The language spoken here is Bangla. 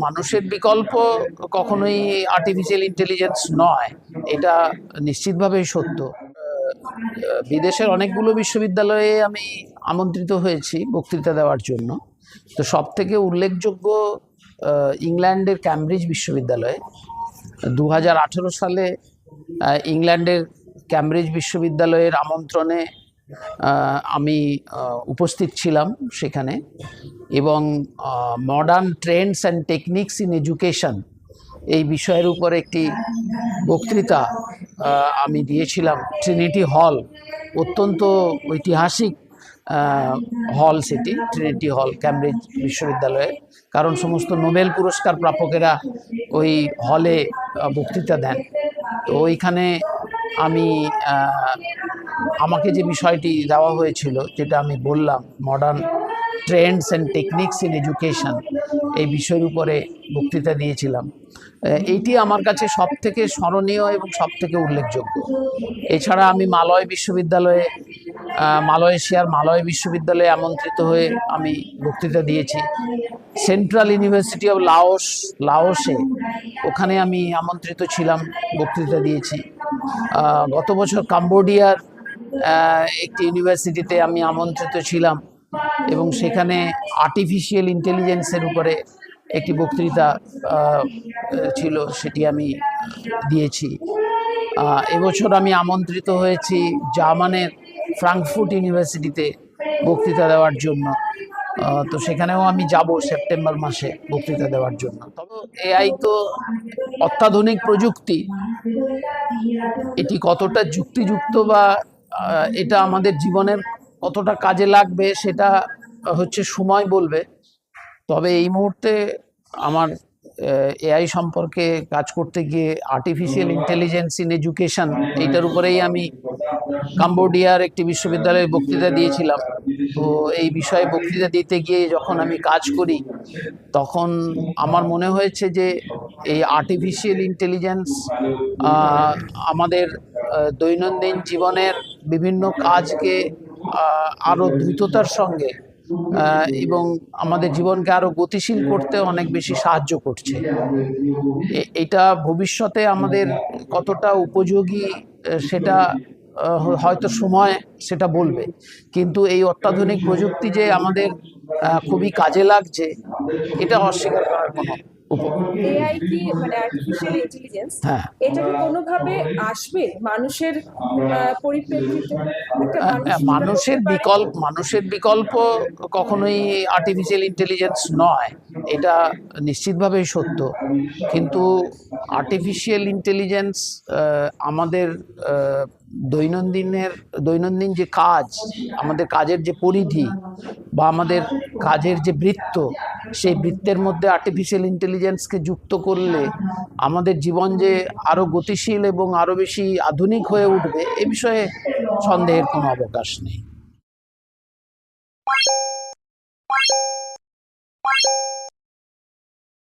মানুষের বিকল্প কখনোই আর্টিফিশিয়াল ইন্টেলিজেন্স নয়, এটা নিশ্চিতভাবেই সত্য। বিদেশের অনেকগুলো বিশ্ববিদ্যালয়ে আমি আমন্ত্রিত হয়েছি বক্তৃতা দেওয়ার জন্য। তো সব থেকে উল্লেখযোগ্য ইংল্যান্ডের ক্যামব্রিজ বিশ্ববিদ্যালয়ে 2018 সালে ইংল্যান্ডের ক্যামব্রিজ বিশ্ববিদ্যালয়ের আমন্ত্রণে আমি উপস্থিত ছিলাম সেখানে, এবং modern Trends and techniques in education এই বিষয়ের উপর একটি বক্তৃতা আমি দিয়েছিলাম। ট্রিনিটি হল, অত্যন্ত ঐতিহাসিক হল সেটি, ট্রিনিটি হল ক্যামব্রিজ বিশ্ববিদ্যালয়ে, কারণ সমস্ত নোবেল পুরস্কার প্রাপকেরা ওই হলে বক্তৃতা দেন। তো ওইখানে আমি আমাকে যে বিষয়টি দেওয়া হয়েছিল, যেটা আমি বললাম, modern Trends and techniques in education, এই বিষয়ের উপরে বক্তৃতা দিয়েছিলাম। এইটি আমার কাছে সব থেকে স্মরণীয় এবং সব থেকে উল্লেখযোগ্য। এছাড়া আমি মালয়েশিয়ার মালয় বিশ্ববিদ্যালয়ে আমন্ত্রিত হয়ে আমি বক্তৃতা দিয়েছি। সেন্ট্রাল ইউনিভার্সিটি অফ লাওসে, ওখানে আমি আমন্ত্রিত ছিলাম, বক্তৃতা দিয়েছি। গত বছর কাম্বোডিয়ার একটি ইউনিভার্সিটিতে আমি আমন্ত্রিত ছিলাম এবং সেখানে আর্টিফিশিয়াল ইন্টেলিজেন্সের উপরে একটি বক্তৃতা ছিল, সেটি আমি দিয়েছি। এবছর আমি আমন্ত্রিত হয়েছি জার্মানের ফ্রাঙ্কফুর্ট ইউনিভার্সিটিতে বক্তৃতা দেওয়ার জন্য। তো সেখানেও আমি যাব সেপ্টেম্বর মাসে বক্তৃতা দেওয়ার জন্য। তবে এআই তো অত্যাধুনিক প্রযুক্তি, এটি কতটা যুক্তিযুক্ত বা এটা আমাদের জীবনের কতটা কাজে লাগবে সেটা হচ্ছে সময় বলবে। তবে এই মুহূর্তে আমার এআই সম্পর্কে কাজ করতে গিয়ে আর্টিফিশিয়াল ইন্টেলিজেন্স ইন এডুকেশন, এইটার উপরেই আমি কাম্বোডিয়ার একটি বিশ্ববিদ্যালয়ে বক্তৃতা দিয়েছিলাম। তো এই বিষয়ে বক্তৃতা দিতে গিয়ে যখন আমি কাজ করি, তখন আমার মনে হয়েছে যে এই আর্টিফিশিয়াল ইন্টেলিজেন্স আমাদের দৈনন্দিন জীবনের বিভিন্ন কাজকে আরও দ্রুততার সঙ্গে এবং আমাদের জীবনকে আরও গতিশীল করতে অনেক বেশি সাহায্য করছে। এটা ভবিষ্যতে আমাদের কতটা উপযোগী সেটা হয়তো সময় সেটা বলবে, কিন্তু এই অত্যাধুনিক প্রযুক্তি যে আমাদের খুবই কাজে লাগছে, এটা অস্বীকার করার কোনো এআই কি মানে আর্টিফিশিয়াল ইন্টেলিজেন্স, এটা কি কোনোভাবে আসবে মানুষের পরিপ্রেক্ষিতে? মানুষের বিকল্প কখনোই আর্টিফিশিয়াল ইন্টেলিজেন্স নয়, এটা নিশ্চিতভাবেই সত্য। কিন্তু আর্টিফিশিয়াল ইন্টেলিজেন্স আমাদের দৈনন্দিন যে কাজ, আমাদের কাজের যে পরিধি বা আমাদের কাজের যে বৃত্ত, সেই বৃত্তের মধ্যে আর্টিফিশিয়াল ইন্টেলিজেন্সকে যুক্ত করলে আমাদের জীবন যে আরও গতিশীল এবং আরও বেশি আধুনিক হয়ে উঠবে, এ বিষয়ে সন্দেহের কোনো অবকাশ নেই।